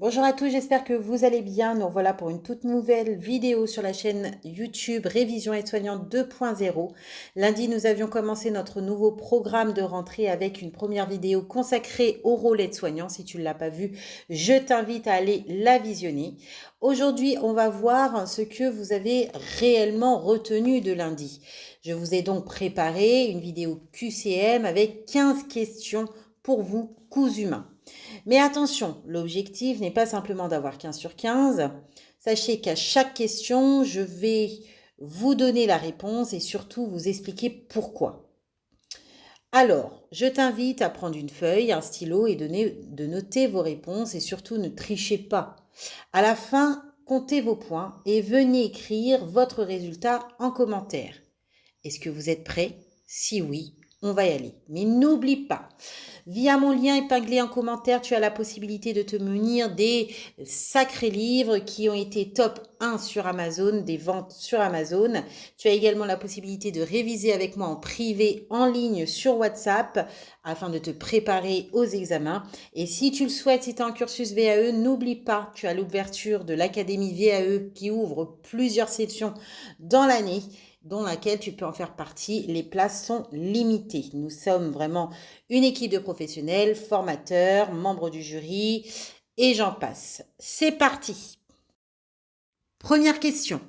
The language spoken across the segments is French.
Bonjour à tous, j'espère que vous allez bien. Nous voilà pour une toute nouvelle vidéo sur la chaîne YouTube Révision aide-soignante 2.0. Lundi, nous avions commencé notre nouveau programme de rentrée avec une première vidéo consacrée au rôle aide-soignant. Si tu ne l'as pas vue, je t'invite à aller la visionner. Aujourd'hui, on va voir ce que vous avez réellement retenu de lundi. Je vous ai donc préparé une vidéo QCM avec 15 questions pour vous, coups humains. Mais attention, l'objectif n'est pas simplement d'avoir 15 sur 15. Sachez qu'à chaque question, je vais vous donner la réponse et surtout vous expliquer pourquoi. Alors, je t'invite à prendre une feuille, un stylo et de noter vos réponses et surtout ne trichez pas. À la fin, comptez vos points et venez écrire votre résultat en commentaire. Est-ce que vous êtes prêts? Si oui, on va y aller. Mais n'oublie pas, via mon lien épinglé en commentaire, tu as la possibilité de te munir des sacrés livres qui ont été top 1 sur Amazon, des ventes sur Amazon. Tu as également la possibilité de réviser avec moi en privé, en ligne, sur WhatsApp, afin de te préparer aux examens. Et si tu le souhaites, si tu as un cursus VAE, n'oublie pas, tu as l'ouverture de l'Académie VAE qui ouvre plusieurs sections dans l'année, dont laquelle tu peux en faire partie. Les places sont limitées. Nous sommes vraiment une équipe de professionnels, formateurs, membres du jury, et j'en passe. C'est parti. Première question.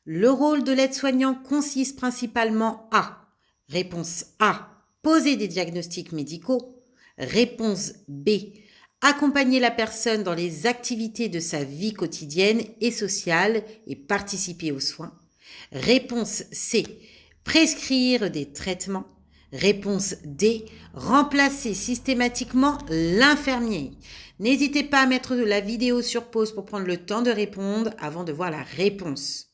Le rôle de l'aide-soignant consiste principalement à: réponse A, poser des diagnostics médicaux. Réponse B, accompagner la personne dans les activités de sa vie quotidienne et sociale et participer aux soins. Réponse C, prescrire des traitements. Réponse D, remplacer systématiquement l'infirmier. N'hésitez pas à mettre la vidéo sur pause pour prendre le temps de répondre avant de voir la réponse.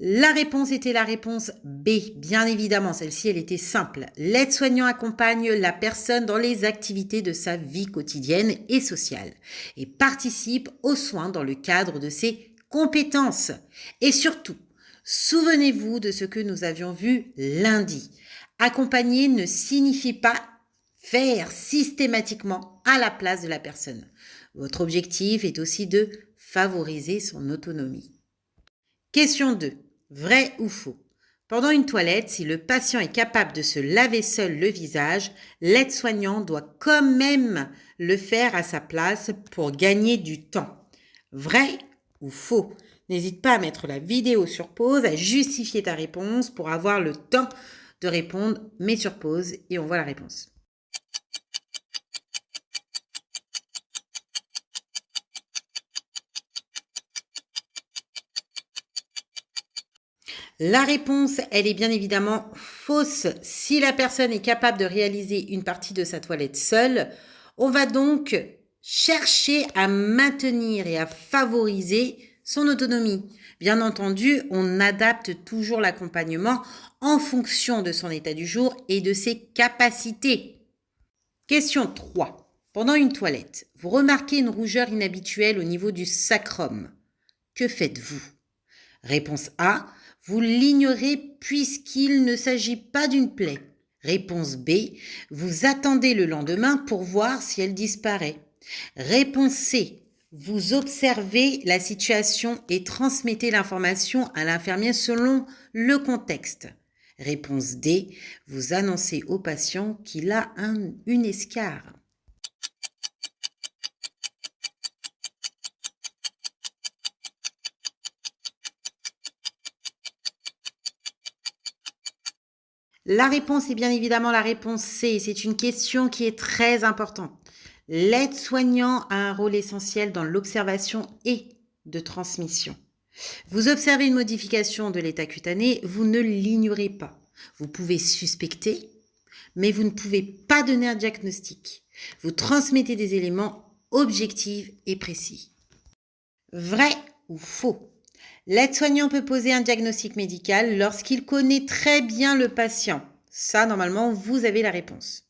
La réponse était la réponse B, bien évidemment, celle-ci elle était simple. L'aide-soignant accompagne la personne dans les activités de sa vie quotidienne et sociale et participe aux soins dans le cadre de ses compétences. Et surtout, souvenez-vous de ce que nous avions vu lundi. Accompagner ne signifie pas faire systématiquement à la place de la personne. Votre objectif est aussi de favoriser son autonomie. Question 2. Vrai ou faux? Pendant une toilette, si le patient est capable de se laver seul le visage, l'aide-soignant doit quand même le faire à sa place pour gagner du temps. Vrai ou faux? N'hésite pas à mettre la vidéo sur pause, à justifier ta réponse pour avoir le temps de répondre. Mets sur pause et on voit la réponse. La réponse, elle est bien évidemment fausse. Si la personne est capable de réaliser une partie de sa toilette seule, on va donc chercher à maintenir et à favoriser son autonomie. Bien entendu, on adapte toujours l'accompagnement en fonction de son état du jour et de ses capacités. Question 3. Pendant une toilette, vous remarquez une rougeur inhabituelle au niveau du sacrum. Que faites-vous? Réponse A, vous l'ignorez puisqu'il ne s'agit pas d'une plaie. Réponse B, vous attendez le lendemain pour voir si elle disparaît. Réponse C, vous observez la situation et transmettez l'information à l'infirmier selon le contexte. Réponse D, vous annoncez au patient qu'il a une escarre. La réponse est bien évidemment la réponse C. C'est une question qui est très importante. L'aide-soignant a un rôle essentiel dans l'observation et de transmission. Vous observez une modification de l'état cutané, vous ne l'ignorez pas. Vous pouvez suspecter, mais vous ne pouvez pas donner un diagnostic. Vous transmettez des éléments objectifs et précis. Vrai ou faux? L'aide-soignant peut poser un diagnostic médical lorsqu'il connaît très bien le patient. Ça, normalement, vous avez la réponse.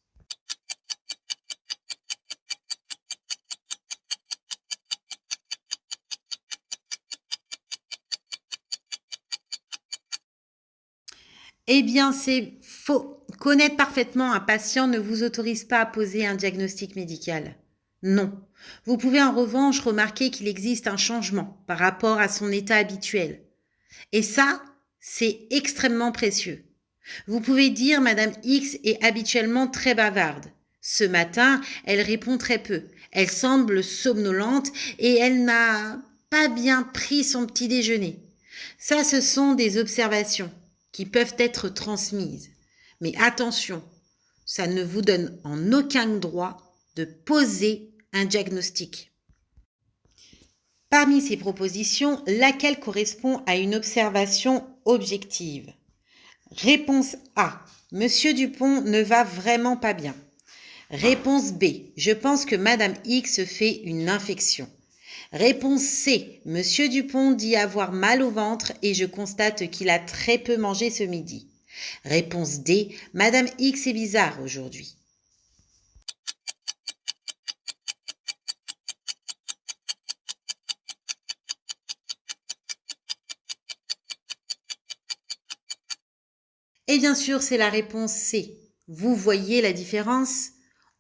Eh bien, c'est faux. Connaître parfaitement un patient ne vous autorise pas à poser un diagnostic médical. Non. Vous pouvez en revanche remarquer qu'il existe un changement par rapport à son état habituel. Et ça, c'est extrêmement précieux. Vous pouvez dire Madame X est habituellement très bavarde. Ce matin, elle répond très peu. Elle semble somnolente et elle n'a pas bien pris son petit déjeuner. Ça, ce sont des observations qui peuvent être transmises. Mais attention, ça ne vous donne en aucun droit de poser un diagnostic. Parmi ces propositions, laquelle correspond à une observation objective? Réponse A. Monsieur Dupont ne va vraiment pas bien. Réponse B. Je pense que Madame X fait une infection. Réponse C. Monsieur Dupont dit avoir mal au ventre et je constate qu'il a très peu mangé ce midi. Réponse D. Madame X est bizarre aujourd'hui. Et bien sûr, c'est la réponse C. Vous voyez la différence?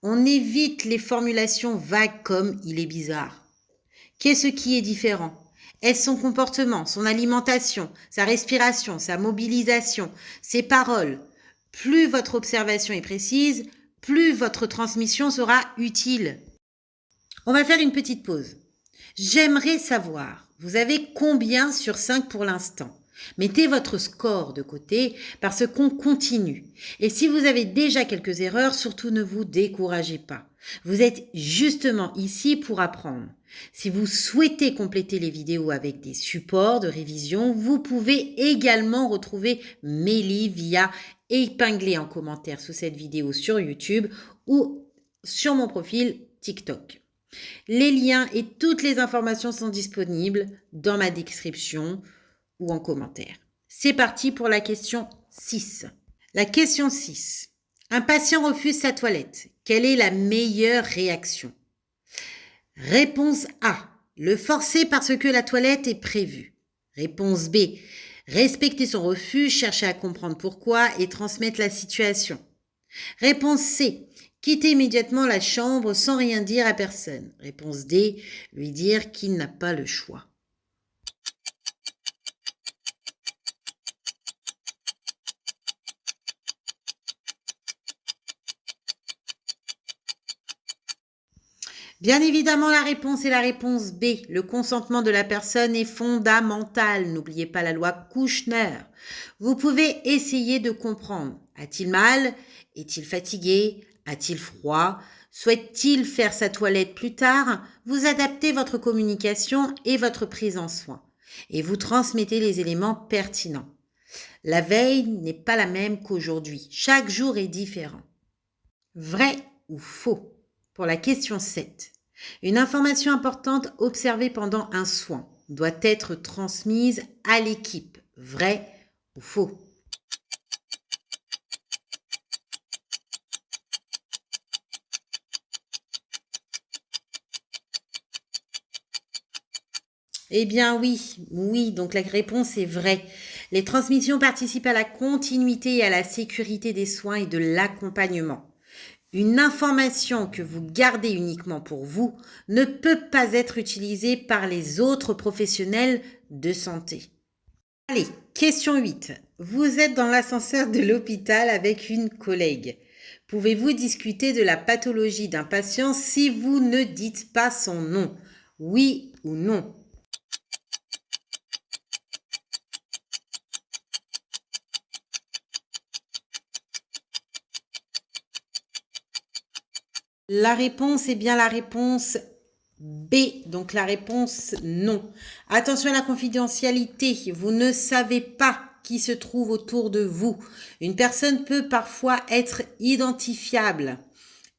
On évite les formulations vagues comme « il est bizarre ». Qu'est-ce qui est différent? Est-ce son comportement, son alimentation, sa respiration, sa mobilisation, ses paroles? Plus votre observation est précise, plus votre transmission sera utile. On va faire une petite pause. J'aimerais savoir, vous avez combien sur 5 pour l'instant? Mettez votre score de côté parce qu'on continue. Et si vous avez déjà quelques erreurs, surtout ne vous découragez pas. Vous êtes justement ici pour apprendre. Si vous souhaitez compléter les vidéos avec des supports de révision, vous pouvez également retrouver mes livres via épingler en commentaire sous cette vidéo sur YouTube ou sur mon profil TikTok. Les liens et toutes les informations sont disponibles dans ma description ou en commentaire. C'est parti pour la question 6. La question 6. Un patient refuse sa toilette. Quelle est la meilleure réaction? Réponse A. Le forcer parce que la toilette est prévue. Réponse B. Respecter son refus, chercher à comprendre pourquoi et transmettre la situation. Réponse C. Quitter immédiatement la chambre sans rien dire à personne. Réponse D. Lui dire qu'il n'a pas le choix. Bien évidemment, la réponse est la réponse B. Le consentement de la personne est fondamental. N'oubliez pas la loi Kouchner. Vous pouvez essayer de comprendre. A-t-il mal? Est-il fatigué? A-t-il froid? Souhaite-t-il faire sa toilette plus tard? Vous adaptez votre communication et votre prise en soin. Et vous transmettez les éléments pertinents. La veille n'est pas la même qu'aujourd'hui. Chaque jour est différent. Vrai ou faux? Pour la question 7. Une information importante observée pendant un soin doit être transmise à l'équipe. Vrai ou faux? Eh bien oui, donc la réponse est vraie. Les transmissions participent à la continuité et à la sécurité des soins et de l'accompagnement. Une information que vous gardez uniquement pour vous ne peut pas être utilisée par les autres professionnels de santé. Allez, question 8. Vous êtes dans l'ascenseur de l'hôpital avec une collègue. Pouvez-vous discuter de la pathologie d'un patient si vous ne dites pas son nom? Oui ou non? La réponse est bien la réponse B, donc la réponse non. Attention à la confidentialité, vous ne savez pas qui se trouve autour de vous. Une personne peut parfois être identifiable.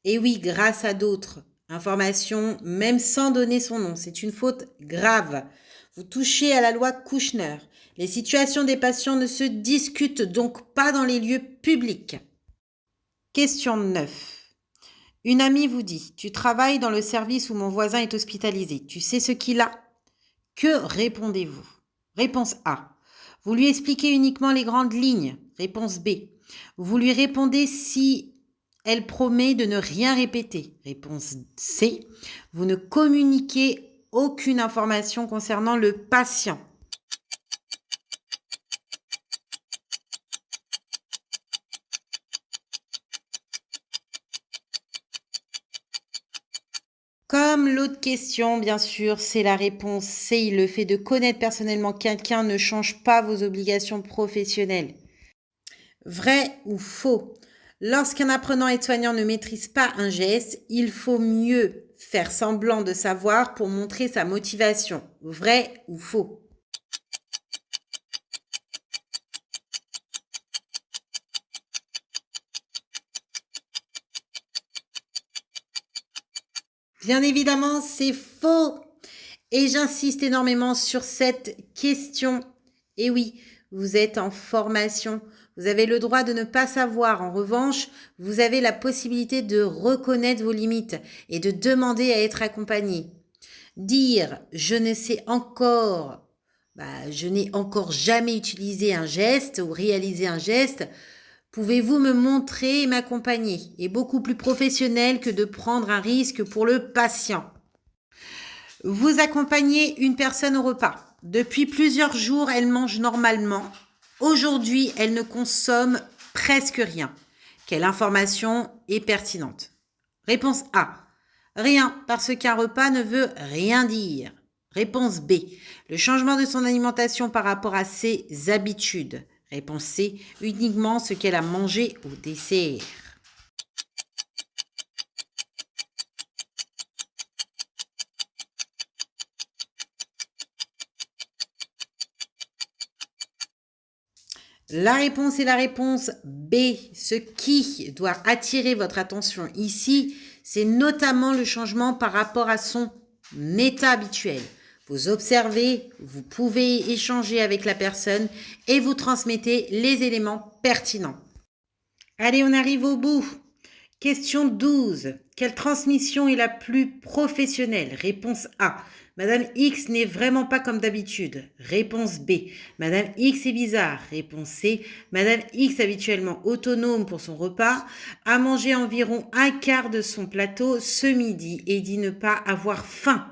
Et oui, grâce à d'autres informations, même sans donner son nom. C'est une faute grave. Vous touchez à la loi Kouchner. Les situations des patients ne se discutent donc pas dans les lieux publics. Question 9. Une amie vous dit, tu travailles dans le service où mon voisin est hospitalisé. Tu sais ce qu'il a? Que répondez-vous? Réponse A. Vous lui expliquez uniquement les grandes lignes. Réponse B. Vous lui répondez si elle promet de ne rien répéter. Réponse C. Vous ne communiquez aucune information concernant le patient. Comme l'autre question, bien sûr, c'est la réponse C. Le fait de connaître personnellement quelqu'un ne change pas vos obligations professionnelles. Vrai ou faux? Lorsqu'un apprenant aide-soignant ne maîtrise pas un geste, il faut mieux faire semblant de savoir pour montrer sa motivation. Vrai ou faux? Bien évidemment, c'est faux. Et j'insiste énormément sur cette question. Et oui, vous êtes en formation. Vous avez le droit de ne pas savoir. En revanche, vous avez la possibilité de reconnaître vos limites et de demander à être accompagné. Dire je ne sais encore, je n'ai encore jamais utilisé un geste ou réalisé un geste. Pouvez-vous me montrer et m'accompagner? Est beaucoup plus professionnel que de prendre un risque pour le patient. Vous accompagnez une personne au repas. Depuis plusieurs jours, elle mange normalement. Aujourd'hui, elle ne consomme presque rien. Quelle information est pertinente? Réponse A. Rien, parce qu'un repas ne veut rien dire. Réponse B. Le changement de son alimentation par rapport à ses habitudes. Réponse C. Uniquement ce qu'elle a mangé au dessert. La réponse est la réponse B. Ce qui doit attirer votre attention ici, c'est notamment le changement par rapport à son état habituel. Vous observez, vous pouvez échanger avec la personne et vous transmettez les éléments pertinents. Allez, on arrive au bout. Question 12. Quelle transmission est la plus professionnelle? Réponse A. Madame X n'est vraiment pas comme d'habitude. Réponse B. Madame X est bizarre. Réponse C. Madame X, habituellement autonome pour son repas, a mangé environ un quart de son plateau ce midi et dit ne pas avoir faim.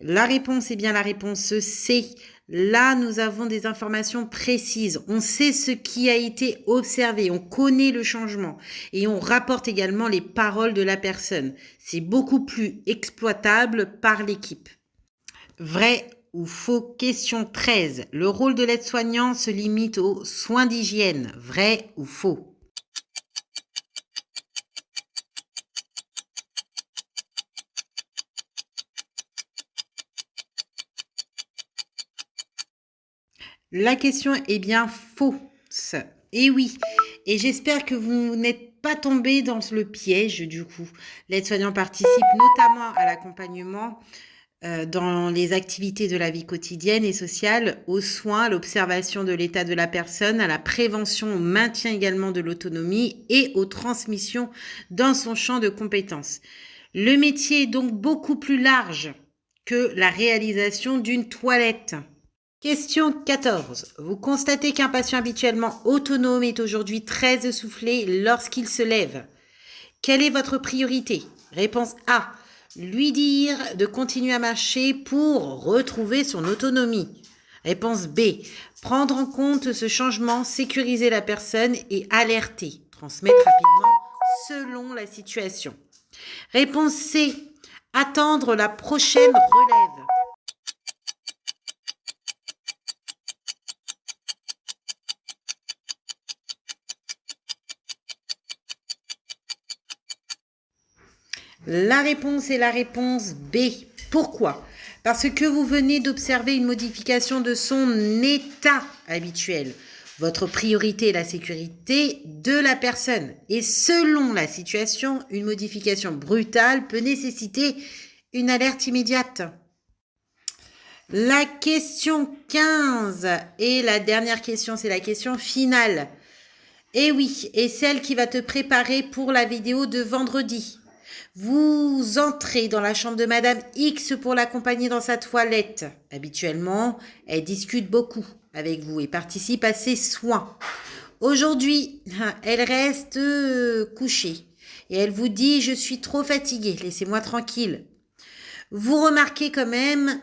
La réponse est bien la réponse C. Là, nous avons des informations précises. On sait ce qui a été observé, on connaît le changement et on rapporte également les paroles de la personne. C'est beaucoup plus exploitable par l'équipe. Vrai ou faux? Question 13. Le rôle de l'aide-soignant se limite aux soins d'hygiène. Vrai ou faux? La question est bien fausse. Et oui, et j'espère que vous n'êtes pas tombé dans le piège du coup. L'aide-soignant participe notamment à l'accompagnement dans les activités de la vie quotidienne et sociale, aux soins, à l'observation de l'état de la personne, à la prévention, au maintien également de l'autonomie et aux transmissions dans son champ de compétences. Le métier est donc beaucoup plus large que la réalisation d'une toilette. Question 14. Vous constatez qu'un patient habituellement autonome est aujourd'hui très essoufflé lorsqu'il se lève. Quelle est votre priorité? Réponse A. Lui dire de continuer à marcher pour retrouver son autonomie. Réponse B. Prendre en compte ce changement, sécuriser la personne et alerter. Transmettre rapidement selon la situation. Réponse C. Attendre la prochaine relève. La réponse est la réponse B. Pourquoi? Parce que vous venez d'observer une modification de son état habituel. Votre priorité est la sécurité de la personne. Et selon la situation, une modification brutale peut nécessiter une alerte immédiate. La question 15 et la dernière question, c'est la question finale. Et oui, et celle qui va te préparer pour la vidéo de vendredi. Vous entrez dans la chambre de Madame X pour l'accompagner dans sa toilette. Habituellement, elle discute beaucoup avec vous et participe à ses soins. Aujourd'hui, elle reste couchée et elle vous dit « Je suis trop fatiguée, laissez-moi tranquille ». Vous remarquez quand même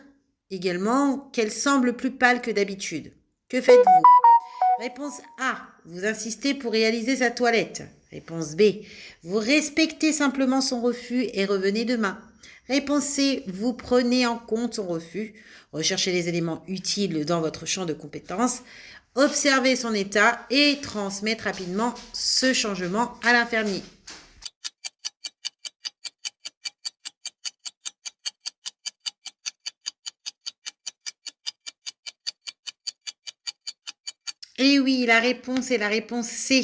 également qu'elle semble plus pâle que d'habitude. Que faites-vous? Réponse A. Vous insistez pour réaliser sa toilette. Réponse B. Vous respectez simplement son refus et revenez demain. Réponse C. Vous prenez en compte son refus. Recherchez les éléments utiles dans votre champ de compétences. Observez son état et transmettez rapidement ce changement à l'infirmier. Et oui, la réponse est la réponse C.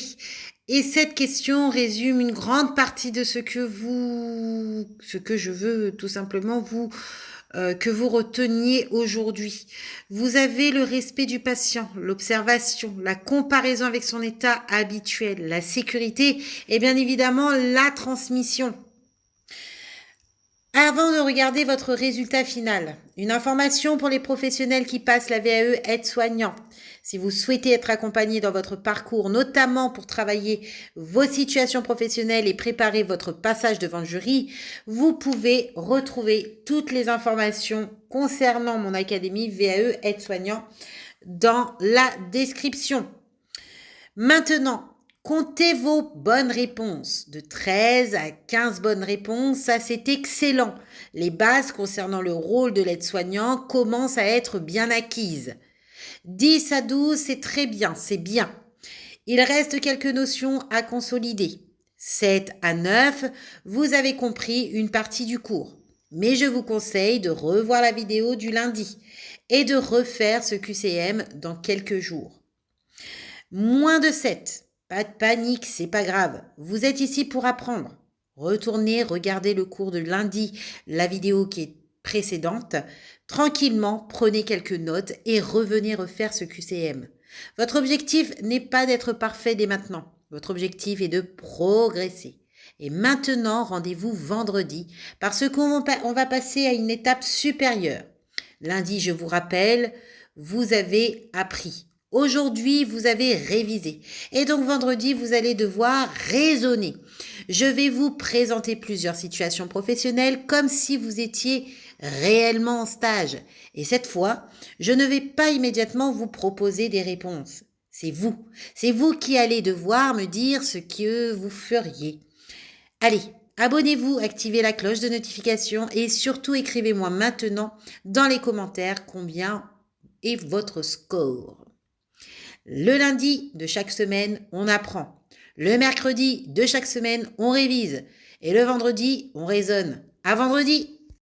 Et cette question résume une grande partie de ce que je veux tout simplement que vous reteniez aujourd'hui. Vous avez le respect du patient, l'observation, la comparaison avec son état habituel, la sécurité et bien évidemment la transmission. Avant de regarder votre résultat final, une information pour les professionnels qui passent la VAE aide-soignant. Si vous souhaitez être accompagné dans votre parcours, notamment pour travailler vos situations professionnelles et préparer votre passage devant le jury, vous pouvez retrouver toutes les informations concernant mon académie VAE aide-soignant dans la description. Maintenant, comptez vos bonnes réponses. De 13 à 15 bonnes réponses, ça c'est excellent. Les bases concernant le rôle de l'aide-soignant commencent à être bien acquises. 10 à 12, c'est très bien, c'est bien. Il reste quelques notions à consolider. 7 à 9, vous avez compris une partie du cours. Mais je vous conseille de revoir la vidéo du lundi et de refaire ce QCM dans quelques jours. Moins de 7. Pas de panique, c'est pas grave. Vous êtes ici pour apprendre. Retournez, regardez le cours de lundi, la vidéo qui est précédente. Tranquillement, prenez quelques notes et revenez refaire ce QCM. Votre objectif n'est pas d'être parfait dès maintenant. Votre objectif est de progresser. Et maintenant, rendez-vous vendredi parce qu'on va passer à une étape supérieure. Lundi, je vous rappelle, vous avez appris. Aujourd'hui, vous avez révisé. Et donc, vendredi, vous allez devoir raisonner. Je vais vous présenter plusieurs situations professionnelles comme si vous étiez réellement en stage. Et cette fois, je ne vais pas immédiatement vous proposer des réponses. C'est vous qui allez devoir me dire ce que vous feriez. Allez, abonnez-vous, activez la cloche de notification et surtout écrivez-moi maintenant dans les commentaires combien est votre score. Le lundi de chaque semaine, on apprend. Le mercredi de chaque semaine, on révise. Et le vendredi, on raisonne. À vendredi!